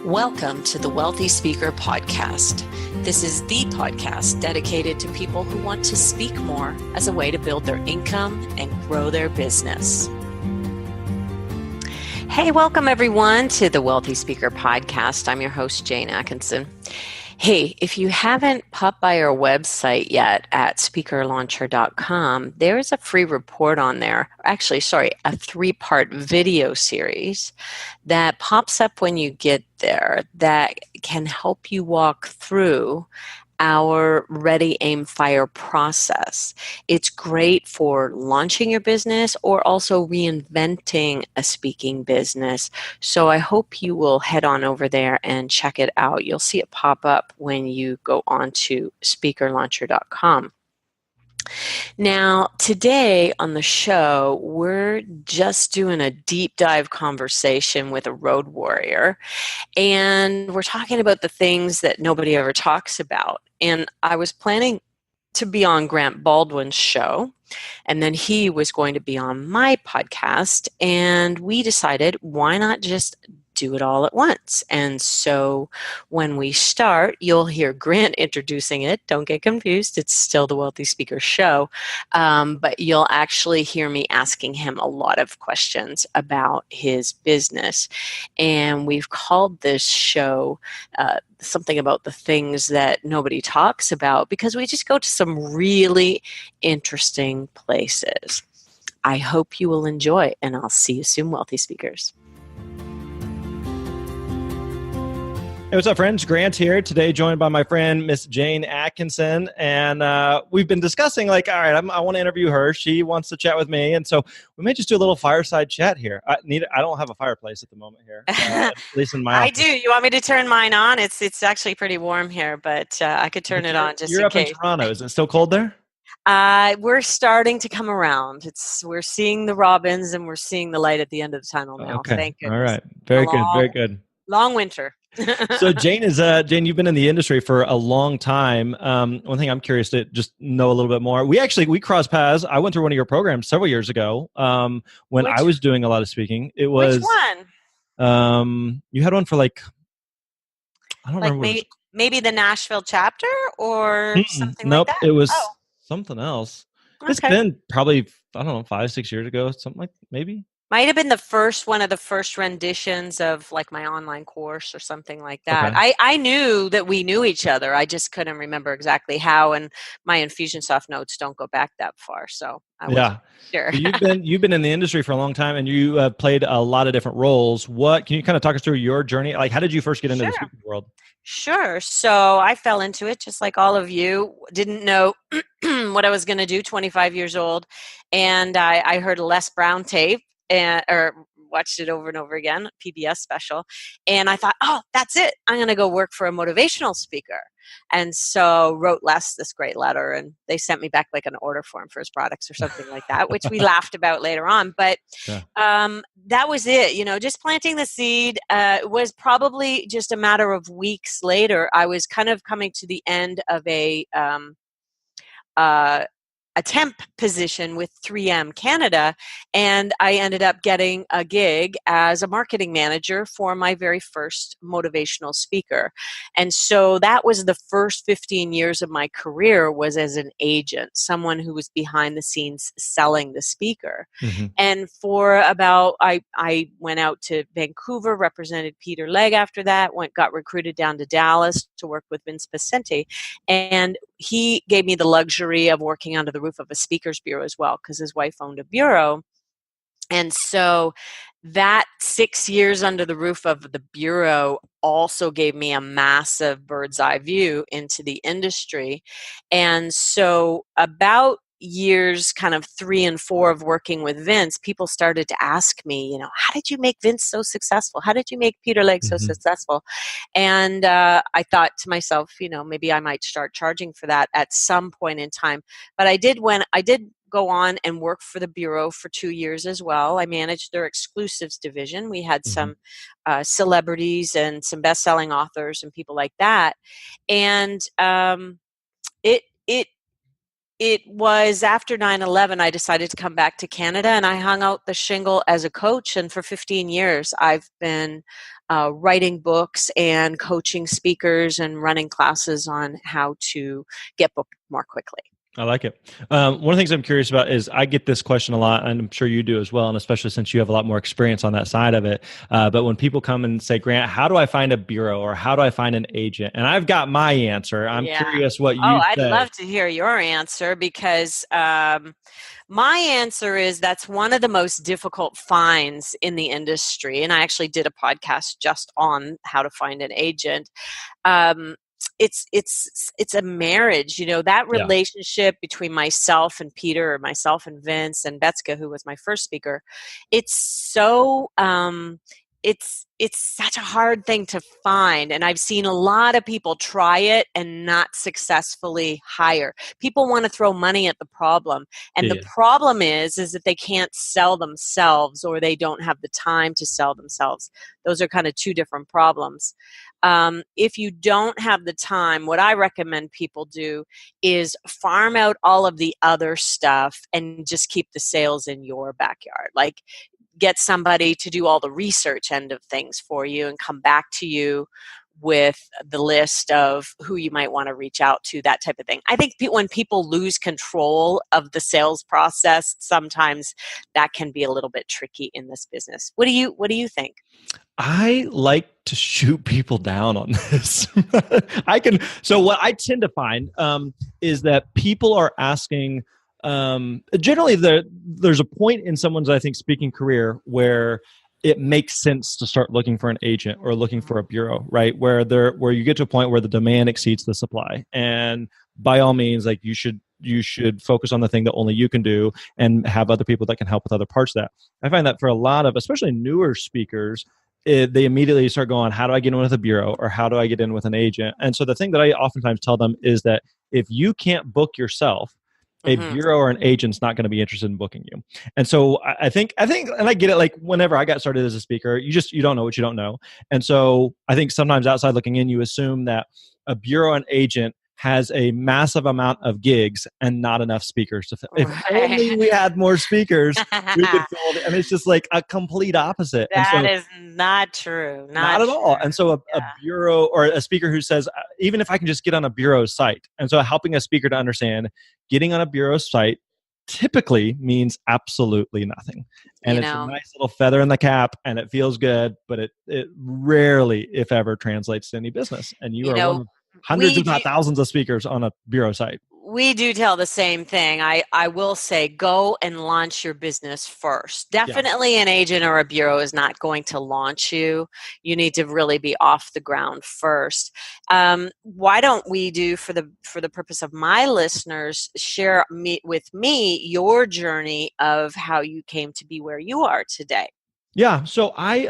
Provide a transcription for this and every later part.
Welcome to the Wealthy Speaker Podcast. This is the podcast dedicated to people who want to speak more as a way to build their income and grow their business. Hey, welcome everyone to the Wealthy Speaker Podcast. I'm your host, Jane Atkinson. Hey, if you haven't popped by our website yet at speakerlauncher.com, there is a free report on there. Actually, a 3-part video series that pops up when you get there that can help you walk through our Ready, Aim, Fire process. It's great for launching your business or also reinventing a speaking business. So I hope you will head on over there and check it out. You'll see it pop up when you go on to speakerlauncher.com. Now, today on the show, we're just doing a deep dive conversation with a road warrior, and we're talking about the things that nobody ever talks about. And I was planning to be on Grant Baldwin's show, and then he was going to be on my podcast, and we decided, why not just do it all at once? And so when we start, you'll hear Grant introducing it. Don't get confused. It's still the Wealthy Speaker Show. But you'll actually hear me asking him a lot of questions about his business. And we've called this show something about the things that nobody talks about, because we just go to some really interesting places. I hope you will enjoy, and I'll see you soon, Wealthy Speakers. Hey, what's up, friends? Grant here today, joined by my friend, Miss Jane Atkinson. And we've been discussing, all right, I want to interview her. She wants to chat with me. And so we may just do a little fireside chat here. I don't have a fireplace at the moment here, at least in my office. I do. You want me to turn mine on? It's actually pretty warm here, but I could turn it on just in case. You're up in Toronto. Is it still cold there? We're starting to come around. We're seeing the robins, and we're seeing the light at the end of the tunnel now. Okay. Thank goodness. All right. Very good. Very good. Long winter. So Jane, you've been in the industry for a long time. One thing I'm curious to just know a little bit more. We crossed paths. I went through one of your programs several years ago when I was doing a lot of speaking. It was which one? You had one for I don't remember. Maybe the Nashville chapter or something like that. Nope, it was something else. Okay. It's been probably 5-6 years ago, something like maybe. Might have been one of the first renditions of my online course or something like that. Okay. I knew that we knew each other. I just couldn't remember exactly how, and my Infusionsoft notes don't go back that far. So I wasn't sure. So you've been in the industry for a long time, and you played a lot of different roles. Can you kind of talk us through your journey? How did you first get into the speaking world? Sure. So I fell into it just like all of you. Didn't know what I was going to do, 25 years old. And I heard a Les Brown tape or watched it over and over again, PBS special. And I thought, that's it. I'm going to go work for a motivational speaker. And so wrote Les this great letter, and they sent me back an order form for his products or something like that, which we laughed about later on. But that was it, just planting the seed. Was probably just a matter of weeks later. I was kind of coming to the end of a temp position with 3M Canada, and I ended up getting a gig as a marketing manager for my very first motivational speaker. And so that was the first 15 years of my career, was as an agent, someone who was behind the scenes selling the speaker. Mm-hmm. And for I went out to Vancouver, represented Peter Legg after that, got recruited down to Dallas to work with Vince Pacenti, and he gave me the luxury of working under the roof of a speakers bureau as well, because his wife owned a bureau. And so that 6 years under the roof of the bureau also gave me a massive bird's eye view into the industry. And so about years kind of 3 and 4 of working with Vince, people started to ask me, how did you make Vince so successful? How did you make Peter Legg so successful? And I thought to myself, maybe I might start charging for that at some point in time. But I did go on and work for the Bureau for 2 years as well. I managed their exclusives division. We had some celebrities and some best-selling authors and people like that. And it it was after 9/11, I decided to come back to Canada, and I hung out the shingle as a coach. And for 15 years, I've been writing books and coaching speakers and running classes on how to get booked more quickly. I like it. One of the things I'm curious about is I get this question a lot, and I'm sure you do as well, and especially since you have a lot more experience on that side of it. But when people come and say, Grant, how do I find a bureau or how do I find an agent? And I've got my answer. I'm Yeah. curious what Oh, you I'd say. love to hear your answer because my answer is that's one of the most difficult finds in the industry. And I actually did a podcast just on how to find an agent. Um, it's a marriage, that Yeah. relationship between myself and Peter, or myself and Vince and Betska, who was my first speaker. It's so it's such a hard thing to find, and I've seen a lot of people try it and not successfully hire. People want to throw money at the problem, and the Yeah. problem is that they can't sell themselves, or they don't have the time to sell themselves. Those are kind of two different problems. If you don't have the time, what I recommend people do is farm out all of the other stuff and just keep the sales in your backyard. Like, get somebody to do all the research end of things for you and come back to you with the list of who you might want to reach out to, that type of thing. I think when people lose control of the sales process, sometimes that can be a little bit tricky in this business. What do you think? I like to shoot people down on this. So what I tend to find is that people are asking, generally there's a point in someone's, I think, speaking career where it makes sense to start looking for an agent or looking for a bureau, right? Where you get to a point where the demand exceeds the supply. And by all means, like you should focus on the thing that only you can do and have other people that can help with other parts of that. I find that for a lot of, especially newer speakers, they immediately start going, how do I get in with a bureau or how do I get in with an agent? And so the thing that I oftentimes tell them is that if you can't book yourself, a Mm-hmm. bureau or an agent's not going to be interested in booking you. And so I think, and I get it. Like whenever I got started as a speaker, you don't know what you don't know. And so I think sometimes outside looking in, you assume that a bureau and agent has a massive amount of gigs and not enough speakers to fill. If only Right. we had more speakers, we could fill it. And it's just like a complete opposite. And That so is not true. not Not at all. true. And so a Yeah. bureau or a speaker who says, even if I can just get on a bureau site. And so helping a speaker to understand getting on a bureau site typically means absolutely nothing. And You it's a know, nice little feather in the cap and it feels good, but it rarely, if ever, translates to any business. And you you are one know, of hundreds, we if do not thousands of speakers on a bureau site. we do tell the same thing. I will say go and launch your business first. Yeah. Definitely an agent or a bureau is not going to launch you. You need to really be off the ground first. Why don't we do, for the purpose of my listeners, share with me your journey of how you came to be where you are today? Yeah, so I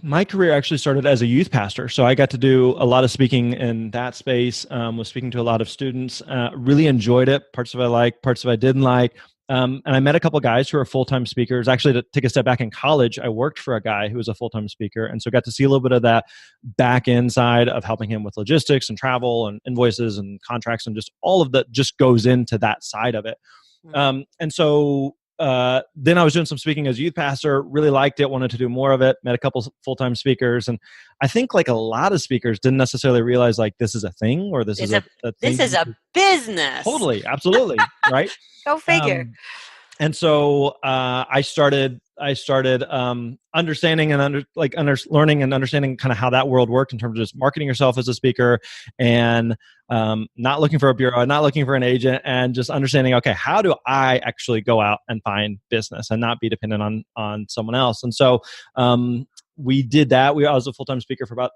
my career actually started as a youth pastor. So I got to do a lot of speaking in that space. Was speaking to a lot of students. Really enjoyed it. Parts of it I liked, parts of it I didn't like. And I met a couple guys who are full time speakers. Actually, to take a step back in college, I worked for a guy who was a full time speaker, and so got to see a little bit of that back end side of helping him with logistics and travel and invoices and contracts and just all of that just goes into that side of it. Mhm. And so then I was doing some speaking as a youth pastor, really liked it, wanted to do more of it, met a couple full-time speakers. And I think like a lot of speakers didn't necessarily realize like this is a thing or this is It's a this thing. is a business. Totally. Absolutely. Right. Go figure. And so I started understanding and learning and understanding kind of how that world worked in terms of just marketing yourself as a speaker and not looking for a bureau, not looking for an agent, and just understanding, okay, how do I actually go out and find business and not be dependent on someone else? And so we did that. I was a full time speaker for about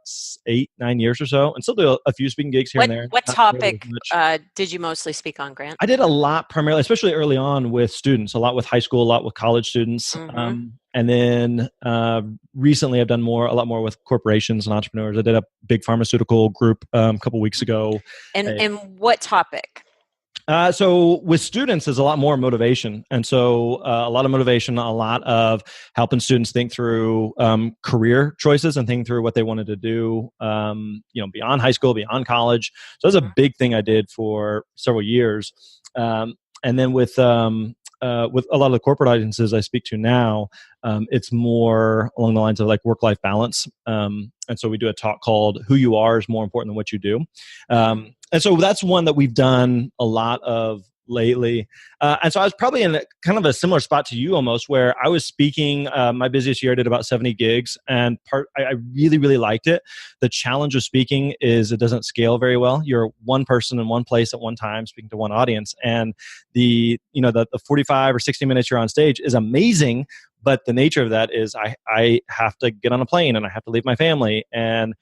8-9 years or so, and still do a few speaking gigs here and there. What Not nearly as topic much. did you mostly speak on, Grant? I did a lot primarily, especially early on with students, a lot with high school, a lot with college students. Hmm. And then recently I've done a lot more with corporations and entrepreneurs. I did a big pharmaceutical group a couple weeks ago. And what topic? So with students, there's a lot more motivation. And so a lot of motivation, a lot of helping students think through career choices and think through what they wanted to do, beyond high school, beyond college. So that's a big thing I did for several years. And then with a lot of the corporate audiences I speak to now, it's more along the lines of like work-life balance. And so we do a talk called "Who You Are is More Important Than What You Do," and so that's one that we've done a lot of lately. And so I was probably in kind of a similar spot to you almost, where I was speaking. My busiest year I did about 70 gigs, and I really, really liked it. The challenge of speaking is it doesn't scale very well. You're one person in one place at one time speaking to one audience, and the 45 or 60 minutes you're on stage is amazing, but the nature of that is I have to get on a plane and I have to leave my family. And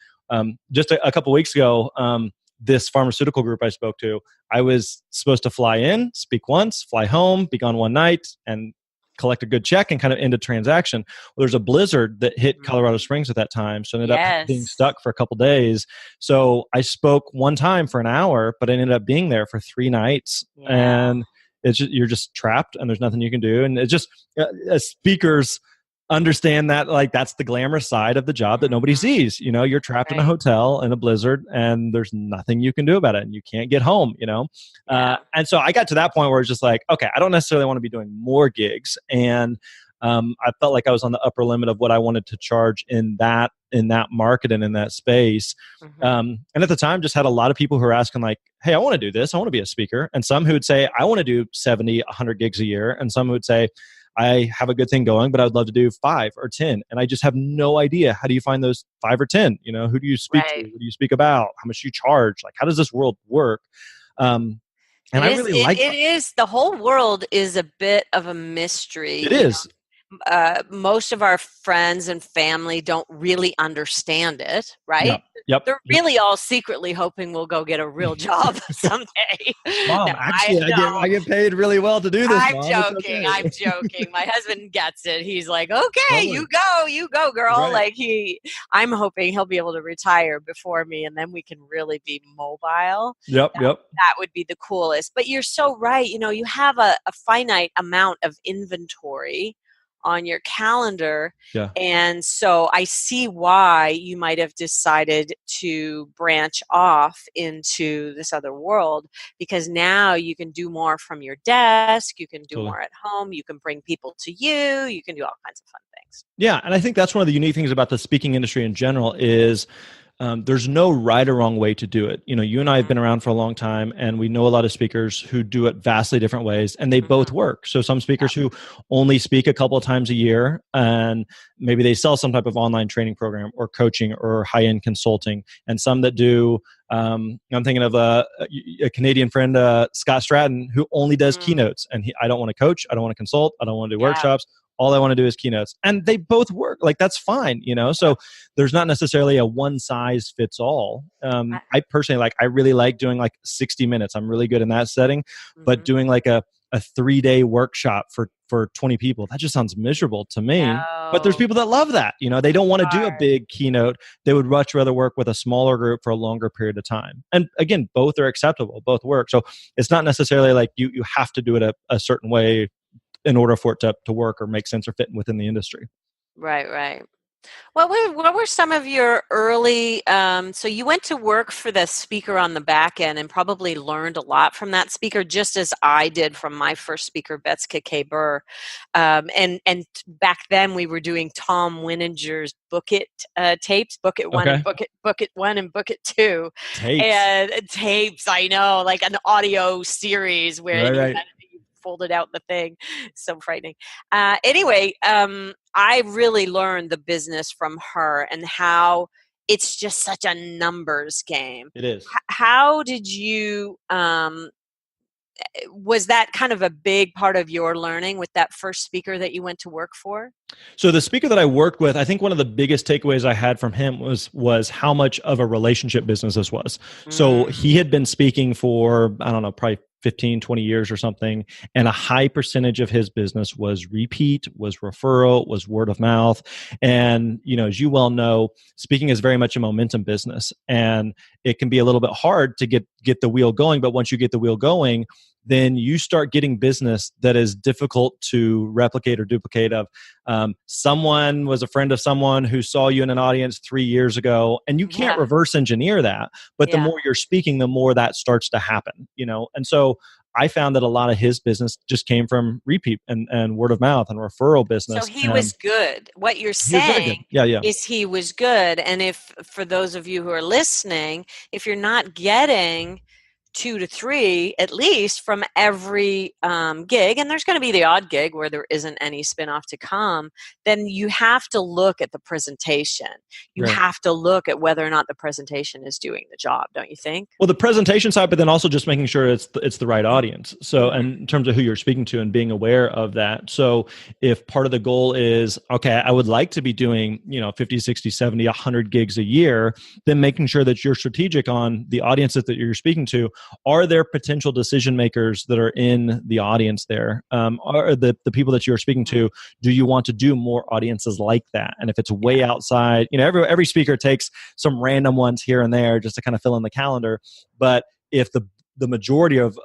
just a couple weeks ago, this pharmaceutical group I spoke to, I was supposed to fly in, speak once, fly home, be gone one night, and collect a good check and kind of end a transaction. Well, there's a blizzard that hit Colorado Springs at that time, so I ended up being stuck for a couple days. So I spoke one time for an hour, but I ended up being there for 3 nights, and you're just trapped, and there's nothing you can do. And it's just as speakers understand that, like, that's the glamorous side of the job that nobody sees. You're trapped in a hotel in a blizzard, and there's nothing you can do about it, and you can't get home. And so I got to that point where it's just like, okay, I don't necessarily want to be doing more gigs, and I felt like I was on the upper limit of what I wanted to charge in that market and in that space. And at the time, just had a lot of people who were asking, like, hey, I want to do this, I want to be a speaker. And some who would say, I want to do 70, 100 gigs a year. And some who would say, I have a good thing going, but I would love to do 5 or 10. And I just have no idea. How do you find those 5 or 10? Who do you speak to? Who do you speak about? How much do you charge? Like, how does this world work? And I really like it. Is the whole world is a bit of a mystery. It is. Most of our friends and family don't really understand it, right? Yep. They're really all secretly hoping we'll go get a real job someday. Mom, no, actually, I get paid really well to do this. I'm Mom. joking. Okay. I'm joking. My husband gets it. He's like, okay, Totally. you go, girl. Right. Like I'm hoping he'll be able to retire before me, and then we can really be mobile. Yep. That would be the coolest. But you're so right. You have a finite amount of inventory on your calendar. Yeah. And so I see why you might have decided to branch off into this other world, because now you can do more from your desk, you can do more at home, you can bring people to you, you can do all kinds of fun things. Yeah. And I think that's one of the unique things about the speaking industry in general is there's no right or wrong way to do it. You and I have been around for a long time, and we know a lot of speakers who do it vastly different ways, and they both work. So some speakers who only speak a couple of times a year, and maybe they sell some type of online training program or coaching or high-end consulting, and some that do, I'm thinking of a Canadian friend, Scott Stratton, who only does keynotes, and I don't want to coach, I don't want to consult, I don't want to do workshops. All I want to do is keynotes. And they both work. Like, that's fine, So there's not necessarily a one size fits all. I personally I really like doing like 60 minutes. I'm really good in that setting. But doing like a 3-day workshop for 20 people, that just sounds miserable to me. No. But there's people that love that. They don't want to do a big keynote. They would much rather work with a smaller group for a longer period of time. And again, both are acceptable. Both work. So it's not necessarily like you have to do it a certain way in order for it to work or make sense or fit within the industry. Right. What were some of your early, so you went to work for the speaker on the back end and probably learned a lot from that speaker, just as I did from my first speaker, Bets K. Burr. And back then we were doing Tom Winninger's Book It tapes, Book It 1 and Book It 1 and Book It 2. Tapes. And tapes, I know, like an audio series where you folded out the thing. So frightening. Anyway, I really learned the business from her and how it's just such a numbers game. It is. How did you, was that kind of a big part of your learning with that first speaker that you went to work for? So the speaker that I worked with, I think one of the biggest takeaways I had from him was how much of a relationship business this was. So he had been speaking for, I don't know, probably 15, 20 years or something. And a high percentage of his business was repeat, was referral, was word of mouth. And, as you well know, speaking is very much a momentum business, and it can be a little bit hard to get the wheel going. But once you get the wheel going, then you start getting business that is difficult to replicate or duplicate. Of someone was a friend of someone who saw you in an audience 3 years ago, and you can't reverse engineer that. But the more you're speaking, the more that starts to happen, And so I found that a lot of his business just came from repeat and word of mouth and referral So business. he And was good. What you're he was very good. saying Yeah, yeah. is he was good. And if, for those of you who are listening, if you're not getting 2 to 3 at least from every gig, and there's going to be the odd gig where there isn't any spinoff to come, then you have to look at the presentation. You Right. have to look at whether or not the presentation is doing the job, don't you think? Well, the presentation side, but then also just making sure it's the right audience. So, Mm-hmm. and in terms of who you're speaking to and being aware of that. So, if part of the goal is, okay, I would like to be doing, 50, 60, 70, 100 gigs a year, then making sure that you're strategic on the audiences that you're speaking to. Are there potential decision makers that are in the audience there? Are the people that you're speaking to, do you want to do more audiences like that? And if it's way outside, every speaker takes some random ones here and there just to kind of fill in the calendar. But if the majority of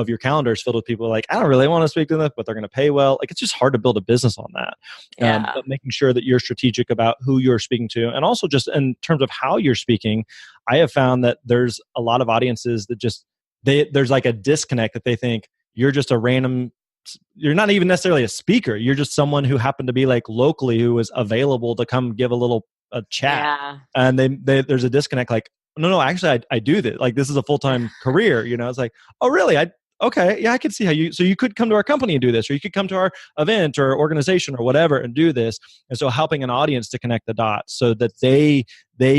your calendar is filled with people like, I don't really want to speak to them, but they're going to pay well, like it's just hard to build a business on that. Yeah. But making sure that you're strategic about who you're speaking to, and also just in terms of how you're speaking, I have found that there's a lot of audiences that just there's like a disconnect that they think you're just a random. You're not even necessarily a speaker. You're just someone who happened to be like locally who was available to come give a chat, Yeah. and there's a disconnect. Like, no, actually, I do this. Like, this is a full time career. It's like, oh, really? Okay, yeah, I can see how you. So you could come to our company and do this, or you could come to our event or organization or whatever and do this. And so helping an audience to connect the dots so that they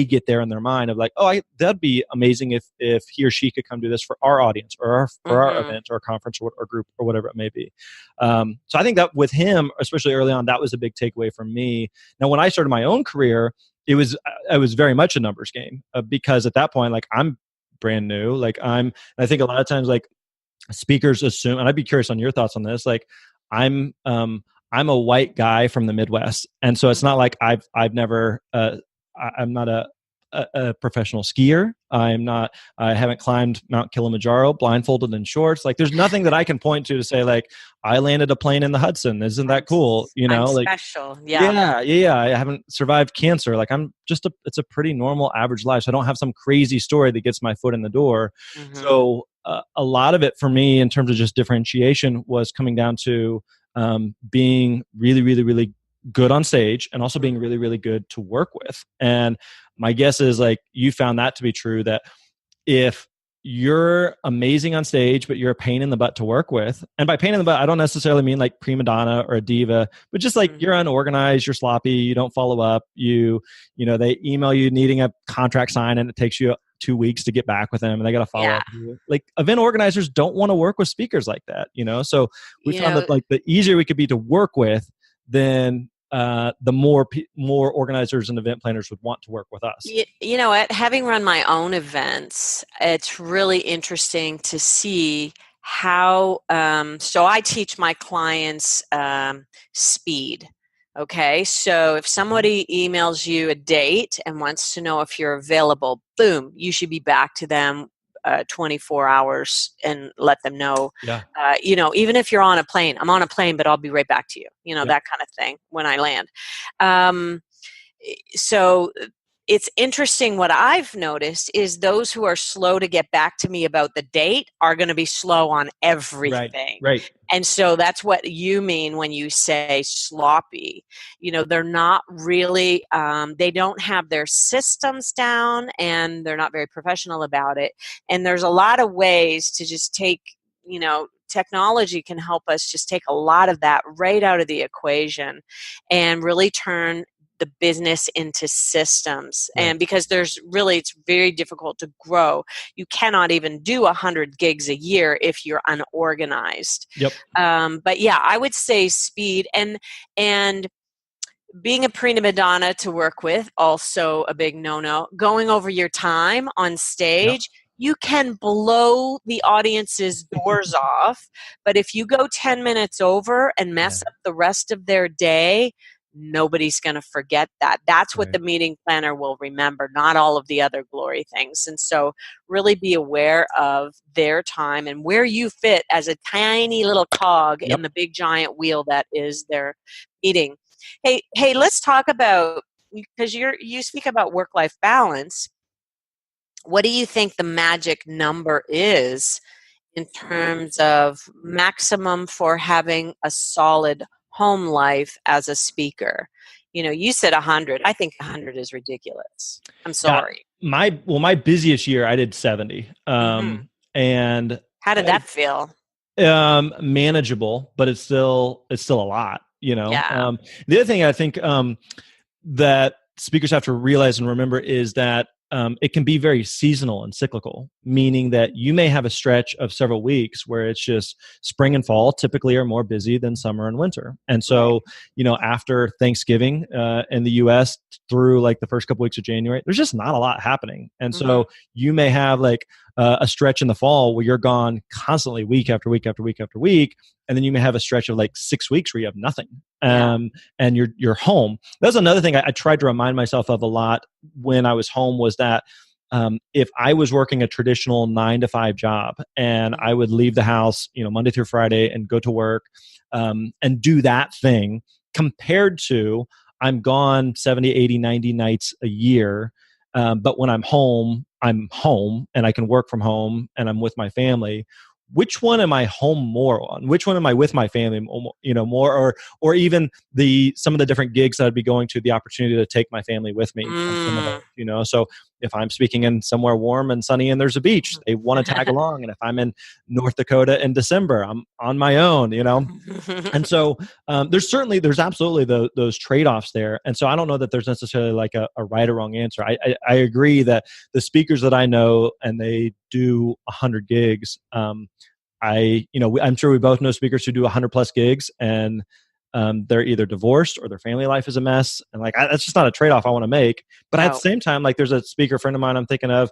get there in their mind of like, oh, that'd be amazing if he or she could come do this for our audience or for our Mm-hmm. event or conference or group or whatever it may be. So I think that with him, especially early on, that was a big takeaway from me. Now, when I started my own career, it was very much a numbers game because at that point, like I'm brand new, I think a lot of times like speakers assume, and I'd be curious on your thoughts on this, like I'm I'm a white guy from the Midwest, and so it's not like I've never I'm not a professional skier. I haven't climbed Mount Kilimanjaro blindfolded in shorts. Like there's nothing that I can point to say like I landed a plane in the Hudson. Isn't that cool? I'm Like special. Yeah. yeah. I haven't survived cancer. Like it's a pretty normal average life. So I don't have some crazy story that gets my foot in the door. Mm-hmm. So a lot of it for me in terms of just differentiation was coming down to being really, really, really good on stage and also being really, really good to work with. And my guess is like you found that to be true, that if you're amazing on stage, but you're a pain in the butt to work with. And by pain in the butt, I don't necessarily mean like prima donna or a diva, but just like you're unorganized, you're sloppy, you don't follow up, they email you needing a contract signed and it takes you 2 weeks to get back with them and they got to follow Yeah. up with you. Like event organizers don't want to work with speakers like that, So we You found know, that like the easier we could be to work with, then the more organizers and event planners would want to work with us. you know what? Having run my own events, it's really interesting to see how. So I teach my clients speed. Okay, so if somebody emails you a date and wants to know if you're available, boom, you should be back to them 24 hours and let them know. Yeah. Even if you're on a plane, I'm on a plane, but I'll be right back to you. Yep. That kind of thing when I land. So it's interesting. What I've noticed is those who are slow to get back to me about the date are going to be slow on everything. Right. And so that's what you mean when you say sloppy. They're not really, they don't have their systems down and they're not very professional about it. And there's a lot of ways to just take, technology can help us just take a lot of that right out of the equation and really turn the business into systems. Right. And because it's very difficult to grow. You cannot even do 100 gigs a year if you're unorganized. Yep. But yeah, I would say speed and being a prima donna to work with, also a big no-no. Going over your time on stage, you can blow the audience's doors off, but if you go 10 minutes over and mess up the rest of their day, nobody's going to forget that. That's what the meeting planner will remember, not all of the other glory things. And so really be aware of their time and where you fit as a tiny little cog in the big giant wheel that is their meeting. Hey, let's talk about, because you speak about work-life balance. What do you think the magic number is in terms of maximum for having a solid home life as a speaker? You said 100. I think 100 is ridiculous. I'm Yeah, sorry. my busiest year I did 70, Hmm. and How did that feel? manageable, but it's still a lot. Yeah. The other thing I think that speakers have to realize and remember is that it can be very seasonal and cyclical, meaning that you may have a stretch of several weeks where it's just spring and fall typically are more busy than summer and winter. And Right. so, after Thanksgiving in the US through like the first couple weeks of January, there's just not a lot happening. And Hmm. so you may have like a stretch in the fall where you're gone constantly week after week after week after week. And then you may have a stretch of like 6 weeks where you have nothing. Yeah. And you're home. That's another thing I tried to remind myself of a lot when I was home was that if I was working a traditional 9 to 5 job and I would leave the house, Monday through Friday and go to work and do that thing compared to I'm gone 70, 80, 90 nights a year. But when I'm home and I can work from home and I'm with my family. Which one am I home more on? Which one am I with my family, more, or even some of the different gigs that I'd be going to, the opportunity to take my family with me on some of Mm. those. So if I'm speaking in somewhere warm and sunny and there's a beach, they want to tag along. And if I'm in North Dakota in December, I'm on my own. And so there's absolutely those trade-offs there. And so I don't know that there's necessarily like a right or wrong answer. I agree that the speakers that I know and they do 100 gigs. I'm sure we both know speakers who do 100 plus gigs and they're either divorced or their family life is a mess. And like, that's just not a trade-off I want to make. But at the No. same time, like there's a speaker friend of mine I'm thinking of,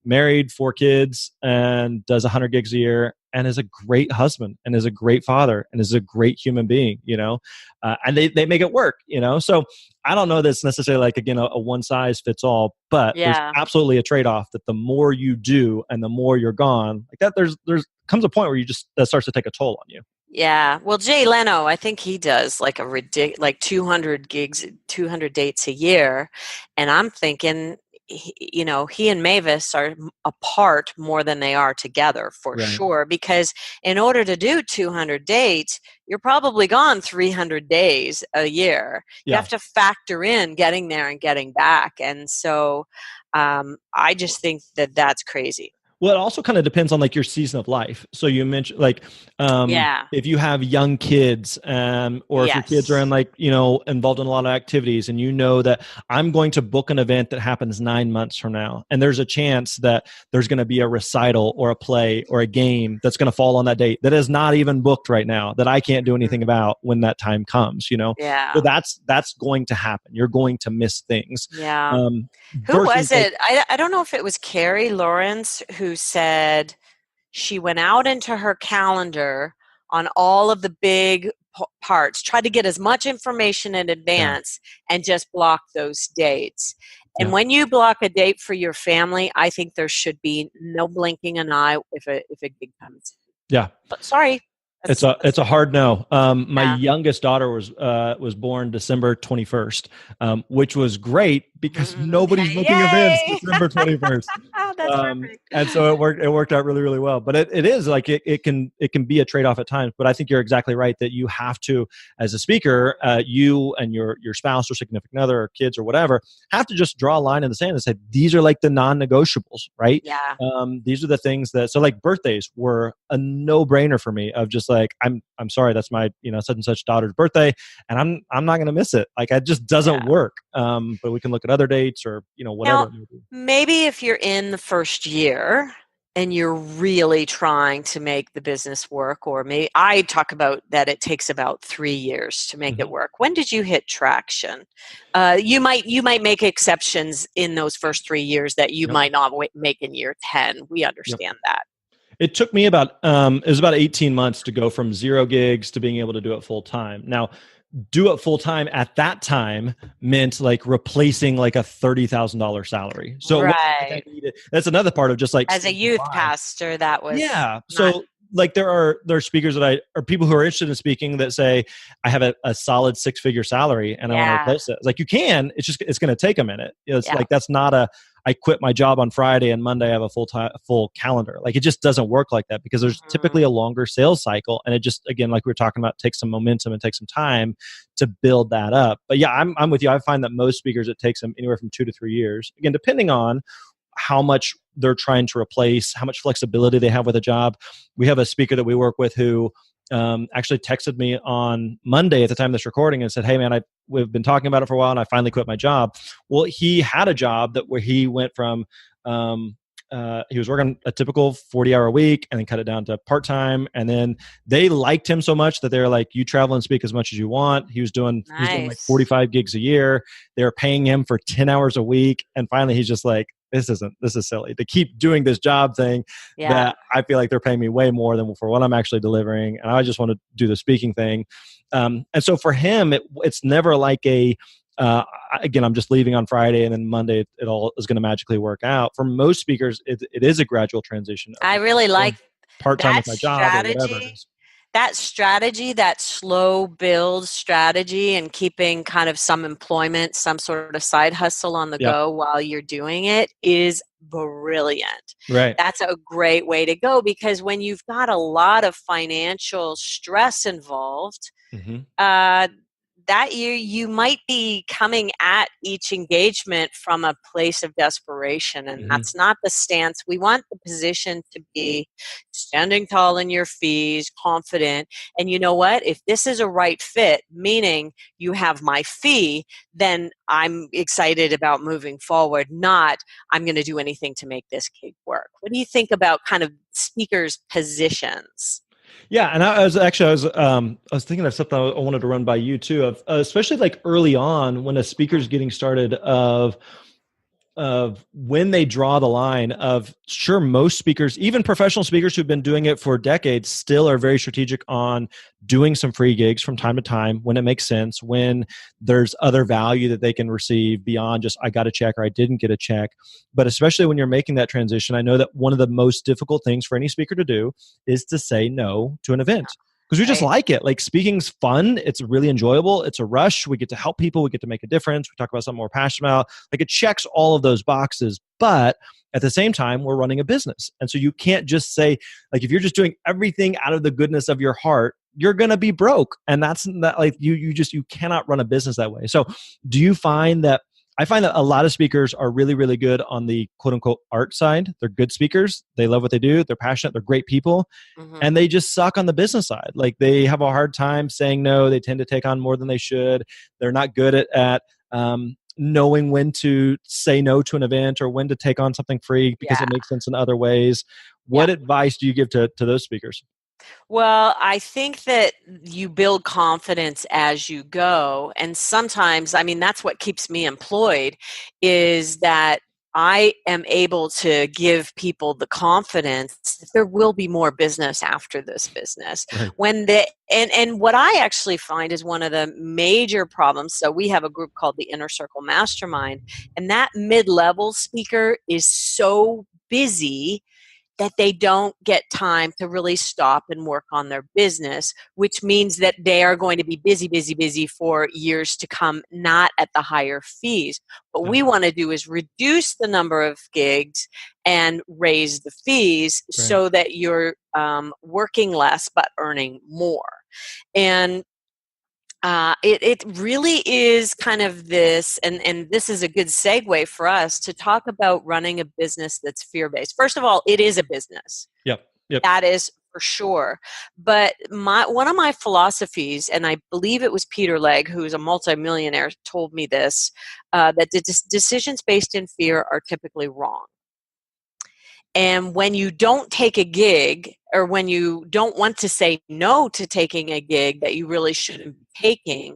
married, 4 kids, and does 100 gigs a year and is a great husband and is a great father and is a great human being. And they make it work. So I don't know that it's necessarily like, again, a one size fits all, but there's Yeah. absolutely a trade-off that the more you do and the more you're gone like that, there's comes a point where that starts to take a toll on you. Yeah. Well, Jay Leno, I think he does like like 200 gigs, 200 dates a year. And I'm thinking, he and Mavis are apart more than they are together for Right. sure. Because in order to do 200 dates, you're probably gone 300 days a year. You Yeah. have to factor in getting there and getting back. And so I just think that that's crazy. Well, it also kind of depends on like your season of life. So you mentioned like Yeah. if you have young kids, or if your kids are in Yes. like involved in a lot of activities, and you know that I'm going to book an event that happens 9 months from now, and there's a chance that there's going to be a recital or a play or a game that's going to fall on that date that is not even booked right now that I can't do anything about when that time comes. So Yeah. that's going to happen. You're going to miss things. Yeah. Who Versus was like it? I don't know if it was Carrie Lawrence who said she went out into her calendar on all of the big parts, tried to get as much information in yeah, advance and just block those dates. And yeah, when you block a date for your family, I think there should be no blinking an eye if a gig comes. yeah. But sorry. It's a hard no. My Yeah. youngest daughter was born December 21st, which was great because nobody's booking events Yay! December 21st. That's perfect. And so it worked out really, really well. But it is like it can be a trade-off at times. But I think you're exactly right that you have to, as a speaker, you and your spouse or significant other or kids or whatever have to just draw a line in the sand and say these are like the non-negotiables, right? Yeah. These are the things that, so like birthdays were a no-brainer for me of just like I'm sorry, that's my such and such daughter's birthday and I'm not going to miss it. Like it just doesn't Yeah. work. But we can look at other dates or whatever Now, it may be. maybe if you're in the first year and you're really trying to make the business work, or maybe I talk about that it takes about 3 years to make it Mhm. work. When did you hit traction? You might make exceptions in those first 3 years that you Yep. might not make in year 10. We Yep. understand that. It took me it was about 18 months to go from 0 gigs to being able to do it full time. Now, do it full time at that time meant like replacing like a $30,000 salary. So it wasn't like I Right. needed, that's another part of just like As a staying youth alive. pastor, that was Yeah. not. So like there are speakers or people who are interested in speaking that say, I have a solid 6-figure salary and I want to Yeah. replace it. It's like you can, it's going to take a minute. It's Yeah. like, that's not I quit my job on Friday and Monday I have a full calendar. Like it just doesn't work like that because there's typically Mhm. a longer sales cycle, and it just, again, like we were talking about, takes some momentum and takes some time to build that up. But yeah, I'm with you. I find that most speakers, it takes them anywhere from 2 to 3 years. Again, depending on how much they're trying to replace, how much flexibility they have with a job. We have a speaker that we work with who actually texted me on Monday at the time of this recording and said, "Hey, man, we've been talking about it for a while, and I finally quit my job." Well, he had a job where he went from um, he was working a typical 40-hour week and then cut it down to part-time. And then they liked him so much that they were like, "You travel and speak as much as you want." He was doing like Nice. 45 gigs a year. They were paying him for 10 hours a week. And finally he's just like, this is silly to keep doing this job thing Yeah. that I feel like they're paying me way more than for what I'm actually delivering. And I just want to do the speaking thing. And so for him, it's never like again, I'm just leaving on Friday and then Monday it all is going to magically work out. For most speakers, it is a gradual transition of I really like going part-time that with my job or whatever it strategy. is. That strategy, that slow build strategy, and keeping kind of some employment, some sort of side hustle on the Yep. go while you're doing it is brilliant. Right. That's a great way to go because when you've got a lot of financial stress involved, Mm-hmm. uh, that you might be coming at each engagement from a place of desperation, and Mm-hmm. that's not the stance. We want the position to be standing tall in your fees, confident, and you know what, if this is a right fit, meaning you have my fee, then I'm excited about moving forward, not I'm going to do anything to make this gig work. What do you think about kind of speakers positions? Yeah, and I was thinking of something I wanted to run by you too, of especially like early on when a speaker's getting started, of when they draw the line of, sure, most speakers, even professional speakers who've been doing it for decades, still are very strategic on doing some free gigs from time to time when it makes sense, when there's other value that they can receive beyond just I got a check or I didn't get a check. But especially when you're making that transition, I know that one of the most difficult things for any speaker to do is to say no to an event, because we just Right. like it. Like speaking's fun. It's really enjoyable. It's a rush. We get to help people. We get to make a difference. We talk about something we're passionate about. Like it checks all of those boxes. But at the same time, we're running a business. And so you can't just say, like, if you're just doing everything out of the goodness of your heart, you're going to be broke. And that's not like you cannot run a business that way. So do you find that I find that a lot of speakers are really, really good on the quote unquote art side. They're good speakers. They love what they do. They're passionate. They're great people, Hmm. and they just suck on the business side. Like they have a hard time saying no. They tend to take on more than they should. They're not good at knowing when to say no to an event or when to take on something free because Yeah. it makes sense in other ways. Yeah. What advice do you give to those speakers? Well, I think that you build confidence as you go. And sometimes, I mean, that's what keeps me employed is that I am able to give people the confidence that there will be more business after this business. Right. And what I actually find is one of the major problems. So we have a group called the Inner Circle Mastermind, and that mid-level speaker is so busy that they don't get time to really stop and work on their business, which means that they are going to be busy, busy, busy for years to come, not at the higher fees. What Yeah. we want to do is reduce the number of gigs and raise the fees Right. so that you're working less but earning more. And it really is kind of this, and this is a good segue for us to talk about running a business that's fear based. First of all, it is a business. Yep. Yep. That is for sure. But one of my philosophies, and I believe it was Peter Legg, who's a multimillionaire, told me this, that decisions based in fear are typically wrong. And when you don't take a gig, or when you don't want to say no to taking a gig that you really shouldn't be taking,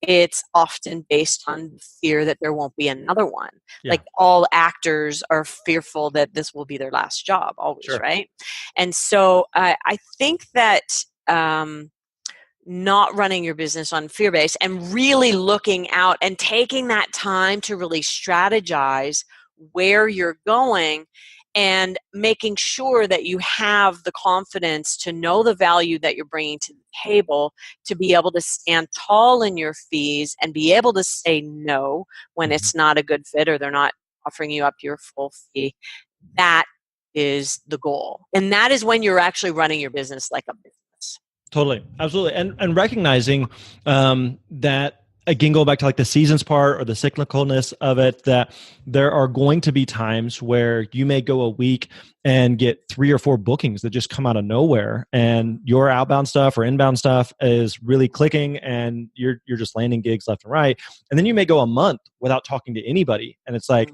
it's often based on fear that there won't be another one. Yeah. Like all actors are fearful that this will be their last job, always, Sure. right? And so I think that not running your business on fear based and really looking out and taking that time to really strategize where you're going and making sure that you have the confidence to know the value that you're bringing to the table, to be able to stand tall in your fees and be able to say no when Mhm. it's not a good fit or they're not offering you up your full fee. That is the goal. And that is when you're actually running your business like a business. Totally. Absolutely. And recognizing that, again, go back to like the seasons part or the cyclicalness of it, that there are going to be times where you may go a week and get 3 or 4 bookings that just come out of nowhere, and your outbound stuff or inbound stuff is really clicking, and you're just landing gigs left and right. And then you may go a month without talking to anybody, and it's like,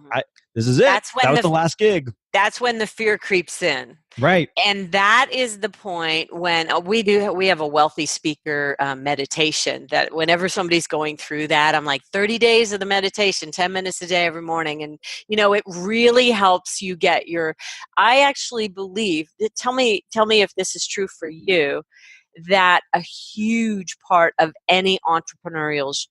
this is it. That was the last gig. That's when the fear creeps in. Right. And that is the point when we have a wealthy speaker meditation that whenever somebody's going through that, I'm like 30 days of the meditation, 10 minutes a day every morning. And, it really helps you get I actually believe, tell me if this is true for you, that a huge part of any entrepreneur's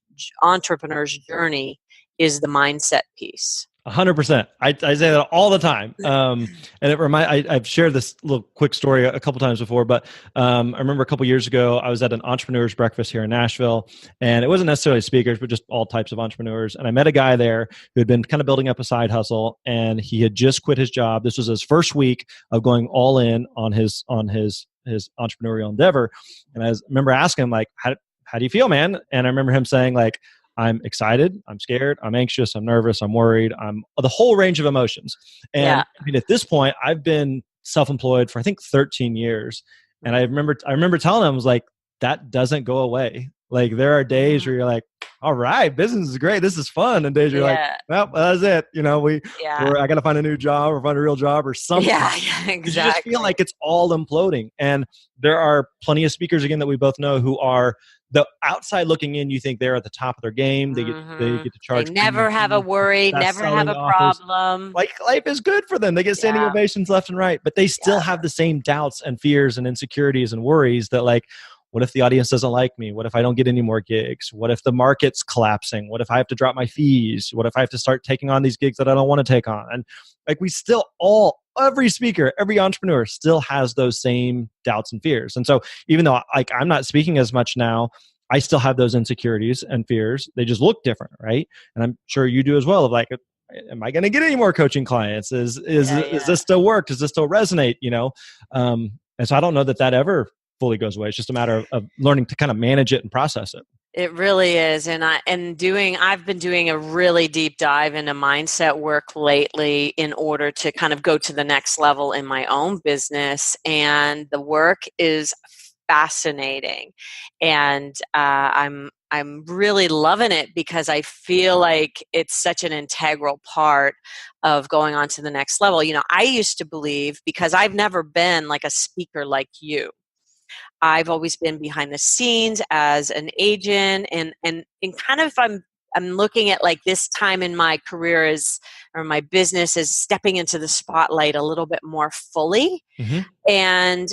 journey is the mindset piece. 100%. I say that all the time. And I've shared this little quick story a couple times before, but I remember a couple years ago, I was at an entrepreneur's breakfast here in Nashville, and it wasn't necessarily speakers, but just all types of entrepreneurs. And I met a guy there who had been kind of building up a side hustle, and he had just quit his job. This was his first week of going all in on his entrepreneurial endeavor. And I remember asking him, like, how do you feel, man? And I remember him saying, like, I'm excited, I'm scared, I'm anxious, I'm nervous, I'm worried, I'm the whole range of emotions. And I mean, at this point, I've been self-employed for I think 13 years. And I remember telling him, I was like, that doesn't go away. Like, there are days where you're like, all right, business is great, this is fun. And days you're like, well, that's it. I got to find a new job or find a real job or something. Yeah, exactly. You just feel like it's all imploding. And there are plenty of speakers, again, that we both know who are the outside looking in. You think they're at the top of their game. They get to charge. They never have a worry, never have a problem. Like, life is good for them. They get standing ovations left and right, but they still have the same doubts and fears and insecurities and worries that, like, what if the audience doesn't like me? What if I don't get any more gigs? What if the market's collapsing? What if I have to drop my fees? What if I have to start taking on these gigs that I don't want to take on? And like, every speaker, every entrepreneur still has those same doubts and fears. And so even though, like, I'm not speaking as much now, I still have those insecurities and fears. They just look different, right? And I'm sure you do as well, of like, am I going to get any more coaching clients? Is this still work? Does this still resonate? And so I don't know that ever fully goes away. It's just a matter of learning to kind of manage it and process it. It really is. And I've been doing a really deep dive into mindset work lately in order to kind of go to the next level in my own business. And the work is fascinating. And I'm really loving it because I feel like it's such an integral part of going on to the next level. I used to believe, because I've never been like a speaker like you, I've always been behind the scenes as an agent, and kind of I'm looking at like this time in my career or my business is stepping into the spotlight a little bit more fully. Mm-hmm. And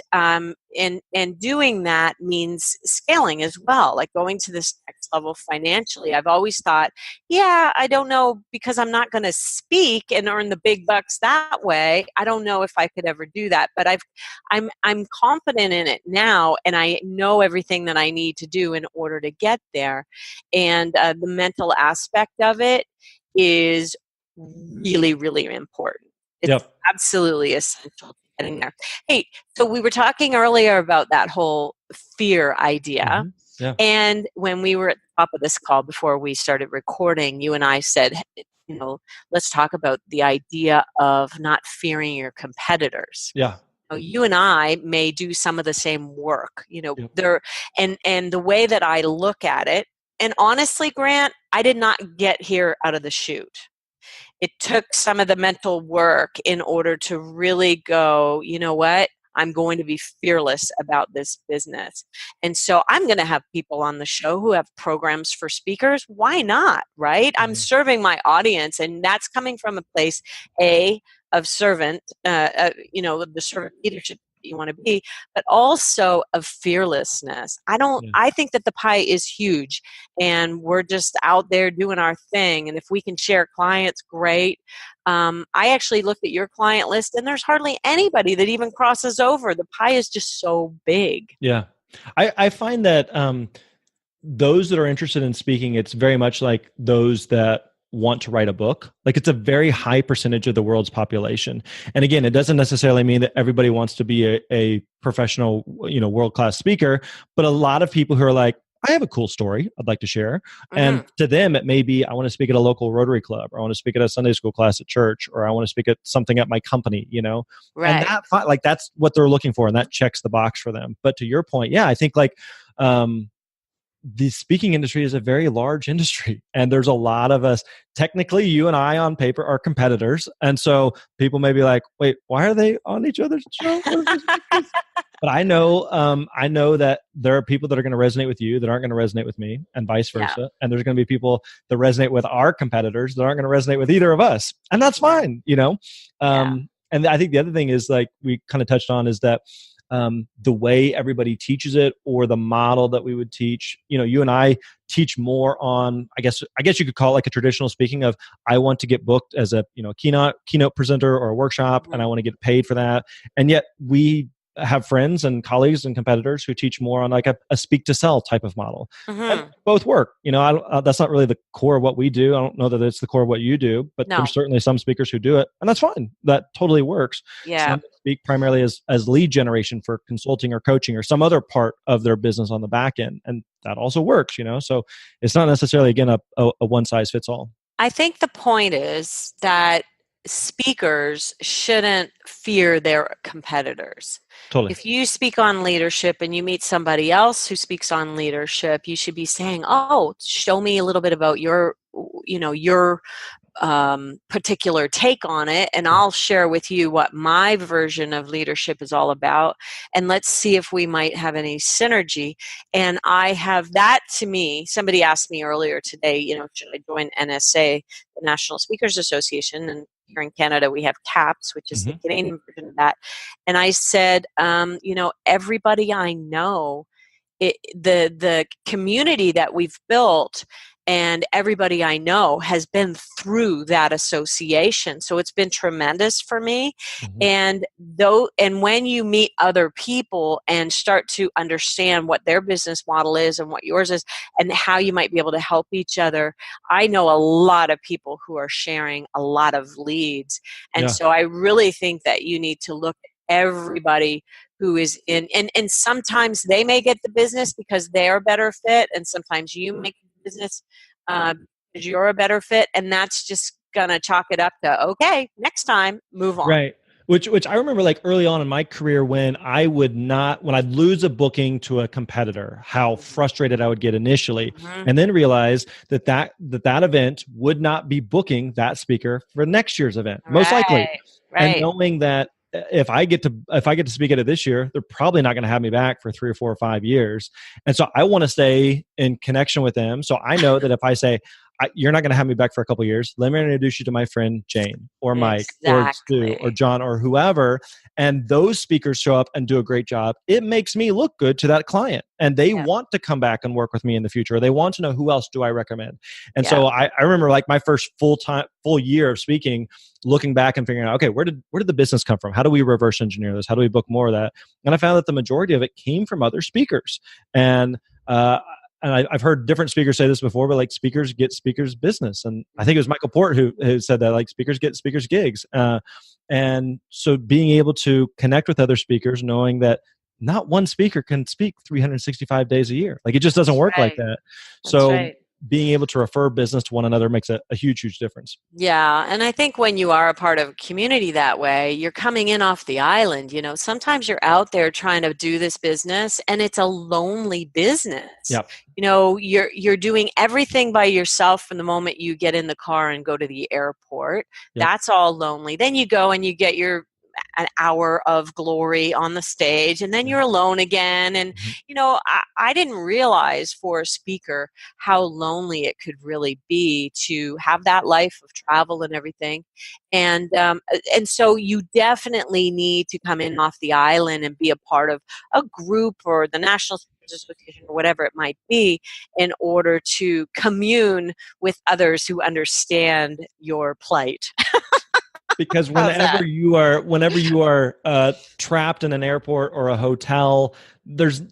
doing that means scaling as well, like going to this next level financially. I've always thought, I don't know, because I'm not going to speak and earn the big bucks that way. I don't know if I could ever do that, but I'm confident in it now, and I know everything that I need to do in order to get there. And the mental aspect of it is really, really important. It's absolutely essential to getting there. Hey, so we were talking earlier about that whole fear idea. Mm-hmm. Yeah. And when we were at the top of this call before we started recording, you and I said, let's talk about the idea of not fearing your competitors. Yeah. You and I may do some of the same work, and the way that I look at it, and honestly, Grant, I did not get here out of the chute. It took some of the mental work in order to really go, you know what? I'm going to be fearless about this business. And so I'm going to have people on the show who have programs for speakers. Why not, right? Mm-hmm. I'm serving my audience, and that's coming from a place, of servant, the servant leadership you want to be, but also of fearlessness. I think that the pie is huge, and we're just out there doing our thing. And if we can share clients, great. I actually looked at your client list, and there's hardly anybody that even crosses over. The pie is just so big. Yeah. I find that those that are interested in speaking, it's very much like those that want to write a book. Like it's a very high percentage of the world's population. And again, it doesn't necessarily mean that everybody wants to be a professional, world-class speaker, but a lot of people who are like, I have a cool story I'd like to share. And Hmm. to them, it may be, I want to speak at a local Rotary Club, or I want to speak at a Sunday school class at church, or I want to speak at something at my company, and Right. that's what they're looking for. And that checks the box for them. But to your point, yeah, I think um, the speaking industry is a very large industry, and there's a lot of us. Technically, you and I on paper are competitors, and so people may be like, wait, why are they on each other's show? But I know that there are people that are going to resonate with you that aren't going to resonate with me, and vice Yeah. versa. And there's going to be people that resonate with our competitors that aren't going to resonate with either of us, and that's Yeah. fine. Yeah. And I think the other thing is, like we kind of touched on, is that the way everybody teaches it, or the model that we would teach. You and I teach more on, I guess you could call it like a traditional speaking of, I want to get booked as a keynote presenter or a workshop, and I Hmm. want to get paid for that. And yet we have friends and colleagues and competitors who teach more on like a speak to sell type of model, and Hmm. both work. That's not really the core of what we do. I don't know that it's the core of what you do, but there's No. certainly some speakers who do it, and that's fine. That totally works. Yeah. Some speak primarily as lead generation for consulting or coaching or some other part of their business on the back end, and that also works. So it's not necessarily, again, a one size fits all. I think the point is that speakers shouldn't fear their competitors. Totally. If you speak on leadership and you meet somebody else who speaks on leadership, you should be saying, "Oh, show me a little bit about your particular take on it, and I'll share with you what my version of leadership is all about, and let's see if we might have any synergy." And I have that. To me, somebody asked me earlier today, should I join NSA, the National Speakers Association? And here in Canada, we have CAPS, which is the Hmm. Canadian version of that. And I said, everybody I know, the community that we've built and everybody I know has been through that association. So it's been tremendous for me. Hmm. And when you meet other people and start to understand what their business model is and what yours is and how you might be able to help each other, I know a lot of people who are sharing a lot of leads. And Yeah. so I really think that you need to look at everybody who is in, and sometimes they may get the business because they're a better fit, and sometimes you make the business because you're a better fit, and that's just gonna chalk it up to, okay, next time, move on. Right. Which I remember, like early on in my career, when I'd lose a booking to a competitor, how frustrated I would get initially, Mhm. and then realize that event would not be booking that speaker for next year's event, most likely. Right, And right. knowing that if I get to speak at it this year, they're probably not going to have me back for 3 or 4 or 5 years. And so I want to stay in connection with them. So I know that if I say, you're not going to have me back for a couple of years, let me introduce you to my friend Jane or Mike or Sue or Exactly. John or whoever, and those speakers show up and do a great job, it makes me look good to that client, and they Yeah, want to come back and work with me in the future. They want to know, who else do I recommend. And yeah, so I remember, like, my first full year of speaking, looking back and figuring out, okay, where did the business come from? How do we reverse engineer this? How do we book more of that? And I found that the majority of it came from other speakers. And I've heard different speakers say this before, but like, speakers get speakers business. And I think it was Michael Port who said that, like, speakers get speakers gigs. And so being able to connect with other speakers, knowing that not one speaker can speak 365 days a year, like, it just doesn't that's work like right. that. That's So right. being able to refer business to one another makes a huge, huge difference. Yeah, and I think when you are a part of a community that way, you're coming in off the island. Sometimes you're out there trying to do this business and it's a lonely business. Yep. You're doing everything by yourself from the moment you get in the car and go to the airport. Yep. That's all lonely. Then you go and you get your an hour of glory on the stage, and then Yeah. you're alone again. And Mhm. I didn't realize for a speaker how lonely it could really be to have that life of travel and everything. And so you definitely need to come in off the island and be a part of a group or the National Speakers Association or whatever it might be, in order to commune with others who understand your plight. because How's that? whenever you are trapped in an airport or a hotel,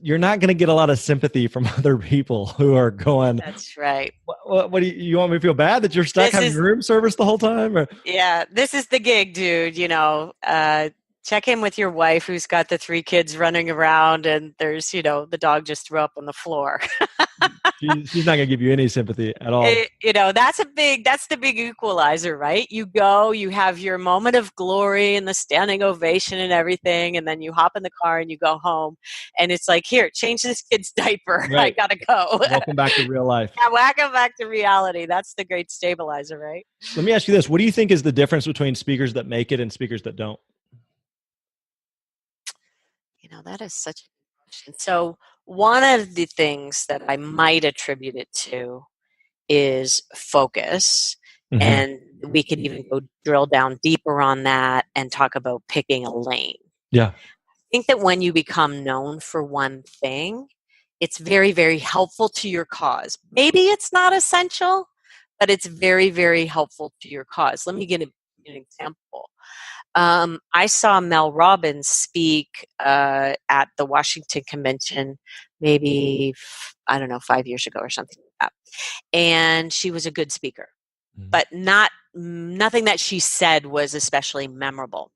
you're not going to get a lot of sympathy from other people who are going, That's right. what do you want me to feel bad that you're stuck This having is room service the whole time? Or, Yeah, this is the gig, dude. Check in with your wife who's got the three kids running around, and there's, the dog just threw up on the floor. she's not going to give you any sympathy at all. That's the big equalizer, right? You go, you have your moment of glory and the standing ovation and everything, and then you hop in the car and you go home, and it's like, here, change this kid's diaper. I Right. gotta go. Welcome back to real life. Yeah, whack 'em back to reality. That's the great stabilizer, right? Let me ask you this. What do you think is the difference between speakers that make it and speakers that don't? That is such a good question. So, one of the things that I might attribute it to is focus. Mm-hmm. And we could even go drill down deeper on that and talk about picking a lane. Yeah. I think that when you become known for one thing, it's very, very helpful to your cause. Maybe it's not essential, but it's very, very helpful to your cause. Let me give an example. I saw Mel Robbins speak at the Washington Convention, maybe, I don't know, 5 years ago or something like that. And she was a good speaker, but nothing that she said was especially memorable.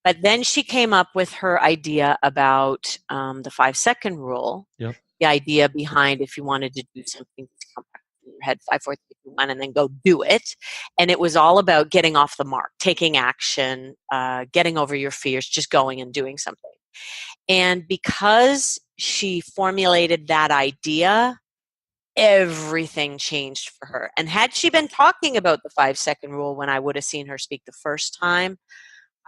But then she came up with her idea about the 5-second rule. Yep. The idea behind, if you wanted to do something, come back in your head, 5, 4, 3, 2, 1, and then go do it. And it was all about getting off the mark, taking action, getting over your fears, just going and doing something. And because she formulated that idea, everything changed for her. And had she been talking about the 5-second rule when I would have seen her speak the first time,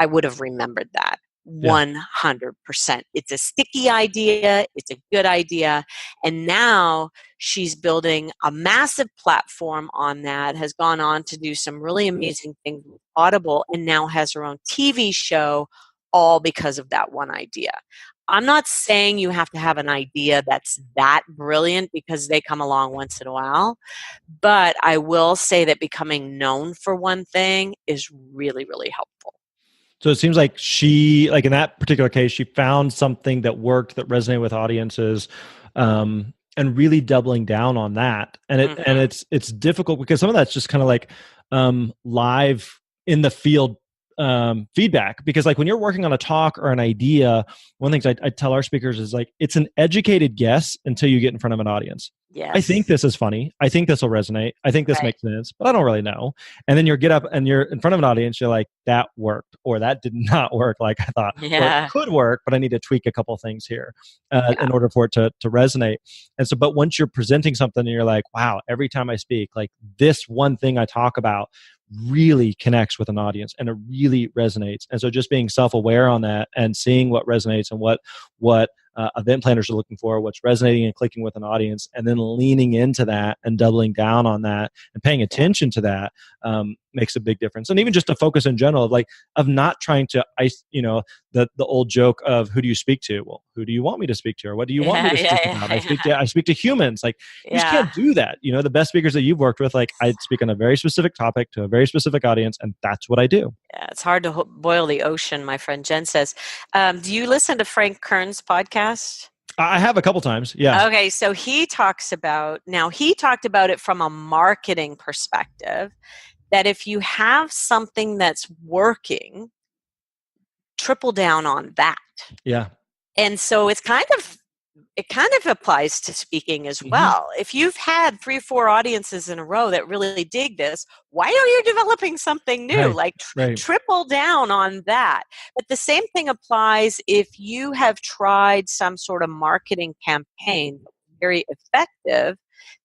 I would have remembered that. Yeah. 100%. It's a sticky idea. It's a good idea. And now she's building a massive platform on that, has gone on to do some really amazing things with Audible, and now has her own TV show, all because of that one idea. I'm not saying you have to have an idea that's that brilliant, because they come along once in a while. But I will say that becoming known for one thing is really, really helpful. So it seems like in that particular case, she found something that worked, that resonated with audiences, and really doubling down on that. And it's difficult because some of that's just kind of like live in the field feedback. Because like when you're working on a talk or an idea, one of the things I tell our speakers is like, it's an educated guess until you get in front of an audience. Yes. I think this is funny. I think this will resonate. I think this makes sense, but I don't really know. And then you get up and you're in front of an audience. You're like, that worked, or that did not work like I thought. Yeah. Or it could work, but I need to tweak a couple of things here in order for it to resonate. And so, but once you're presenting something and you're like, wow, every time I speak, like this one thing I talk about really connects with an audience and it really resonates. And so just being self-aware on that and seeing what resonates and what event planners are looking for, what's resonating and clicking with an audience, and then leaning into that and doubling down on that and paying attention to that makes a big difference. And even just a focus in general of not trying to the old joke of, who do you speak to? Well, who do you want me to speak to, or what do you want me to speak about? I speak to humans. Like you just can't do that. The best speakers that you've worked with, like I speak on a very specific topic to a very specific audience, and that's what I do. Yeah, it's hard to boil the ocean, my friend Jen says. Do you listen to Frank Kern's podcast? I have a couple times. Yeah. Okay, so he talked about it from a marketing perspective, that if you have something that's working, triple down on that. Yeah. And so it kind of applies to speaking as well. If you've had 3 or 4 audiences in a row that really dig this, why are you developing something new? Triple down on that. But the same thing applies if you have tried some sort of marketing campaign, very effective,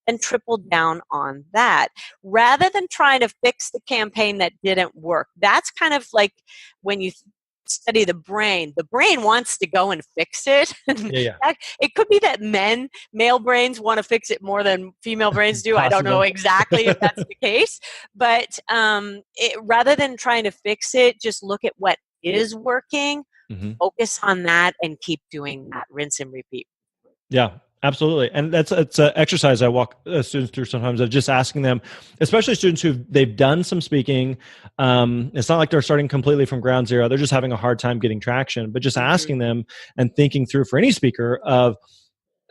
and triple down on that rather than trying to fix the campaign that didn't work. That's kind of like when you study the brain wants to go and fix it. Yeah. It could be that male brains want to fix it more than female brains do. I don't know exactly if that's the case, but rather than trying to fix it, just look at what is working, focus on that, and keep doing that, rinse and repeat. Yeah, Absolutely. And it's an exercise I walk students through sometimes of just asking them, especially students they've done some speaking. It's not like they're starting completely from ground zero. They're just having a hard time getting traction, but just Mm-hmm. asking them and thinking through for any speaker of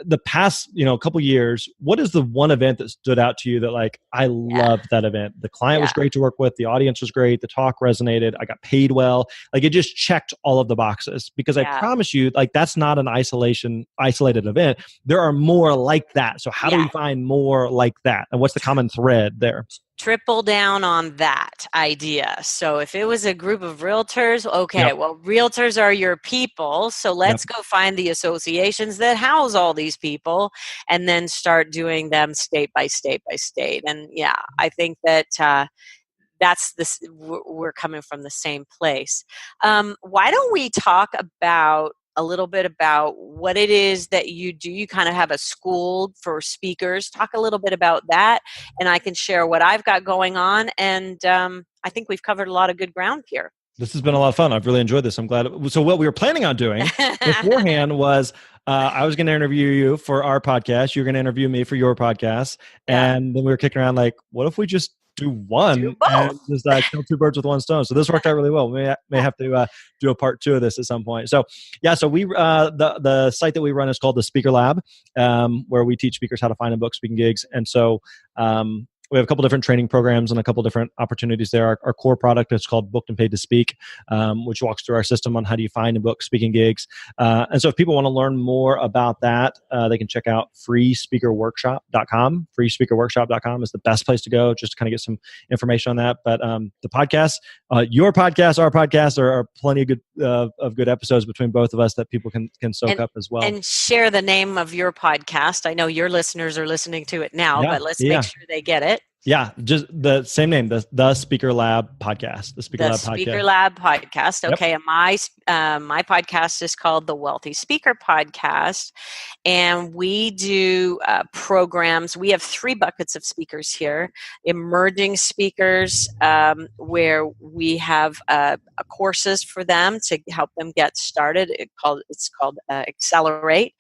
the past, couple years, what is the one event that stood out to you that like, I Yeah. loved that event? The client was Yeah. great to work with. The audience was great. The talk resonated. I got paid well. Like it just checked all of the boxes because I Yeah. promise you, like that's not an isolated event. There are more like that. So how do Yeah. we find more like that? And what's the common thread there? Triple down on that idea. So if it was a group of realtors, okay, Yep. well, realtors are your people. So Yep. let's go find the associations that house all these people and then start doing them state by state by state. And yeah, I think that that's this, we're coming from the same place. Why don't we talk about a little bit about what it is that you do? You kind of have a school for speakers. Talk a little bit about that, and I can share what I've got going on. And I think we've covered a lot of good ground here. This has been a lot of fun. I've really enjoyed this. I'm glad. So what we were planning on doing beforehand was I was going to interview you for our podcast. You're going to interview me for your podcast. Yeah, And then we were kicking around like, what if we just do do one and both. just kill two birds with one stone? So this worked out really well. We may have to do a part 2 of this at some point. So yeah, so we the site that we run is called the Speaker Lab, where we teach speakers how to find and book speaking gigs. And so we have a couple different training programs and a couple different opportunities there. Our core product is called Booked and Paid to Speak, which walks through our system on how do you find and book speaking gigs. And so if people want to learn more about that, they can check out freespeakerworkshop.com. Freespeakerworkshop.com is the best place to go just to kind of get some information on that. But the podcast, your podcast, our podcast, there are plenty of good episodes between both of us that people can soak up as well. And share the name of your podcast. I know your listeners are listening to it now, but let's make sure they get it. Yeah, just the same name, the Speaker Lab podcast. The Speaker Lab podcast. Speaker Lab podcast. Okay, Yep. And my podcast is called the Wealthy Speaker Podcast, and we do programs. We have 3 buckets of speakers here: emerging speakers, where we have courses for them to help them get started. It's called Accelerate.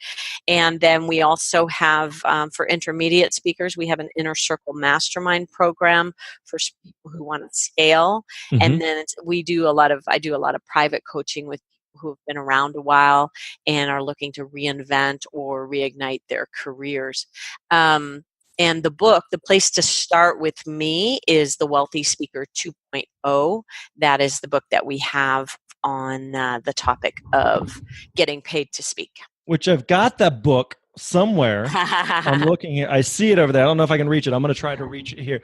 And then we also have, for intermediate speakers, we have an Inner Circle Mastermind program for people who want to scale. Mm-hmm. And then I do a lot of private coaching with people who have been around a while and are looking to reinvent or reignite their careers. And the place to start with me is the Wealthy Speaker 2.0. That is the book that we have on the topic of getting paid to speak. Which I've got that book somewhere. I'm looking here. I see it over there. I don't know if I can reach it. I'm going to try to reach it here.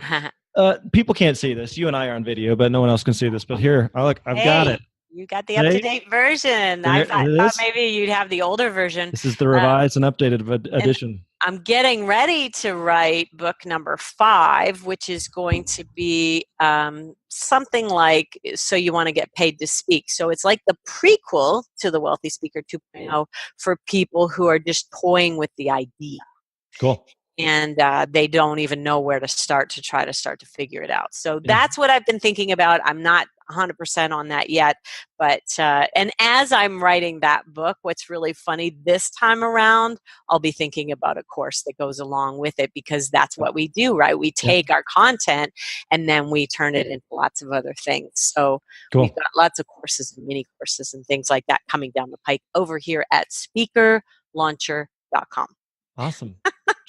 People can't see this. You and I are on video, but no one else can see this. But here, I've got it. You got the up-to-date version. I thought maybe you'd have the older version. This is the revised and updated edition. I'm getting ready to write book number 5, which is going to be something like So You Want to Get Paid to Speak. So it's like the prequel to the Wealthy Speaker 2.0 for people who are just toying with the idea. Cool. And they don't even know where to start to figure it out. So that's what I've been thinking about. I'm not 100% on that yet. But, and as I'm writing that book, what's really funny this time around, I'll be thinking about a course that goes along with it, because that's what we do, right? We take our content and then we turn it into lots of other things. So we've got lots of courses and mini courses and things like that coming down the pike over here at speakerlauncher.com. Awesome.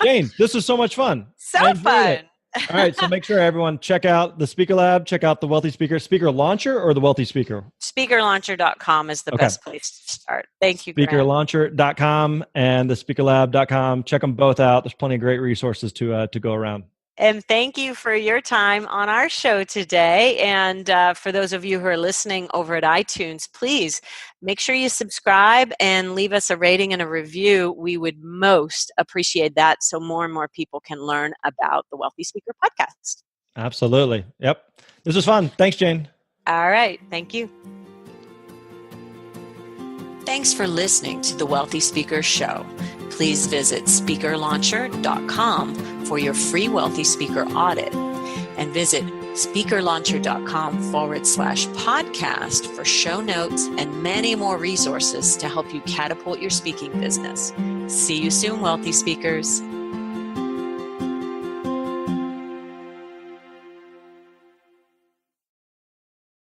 Jane, this was so much fun. So fun. All right, so make sure everyone check out the Speaker Lab, check out the Wealthy Speaker. Speaker Launcher or the Wealthy Speaker? Speakerlauncher.com is the best place to start. Thank you, Grant. Speakerlauncher.com and the speakerlab.com. Check them both out. There's plenty of great resources to go around. And thank you for your time on our show today. And for those of you who are listening over at iTunes, please make sure you subscribe and leave us a rating and a review. We would most appreciate that, so more and more people can learn about the Wealthy Speaker Podcast. Absolutely. Yep. This was fun. Thanks, Jane. All right. Thank you. Thanks for listening to the Wealthy Speaker Show. Please visit speakerlauncher.com for your free Wealthy Speaker audit, and visit speakerlauncher.com/podcast for show notes and many more resources to help you catapult your speaking business. See you soon, wealthy speakers.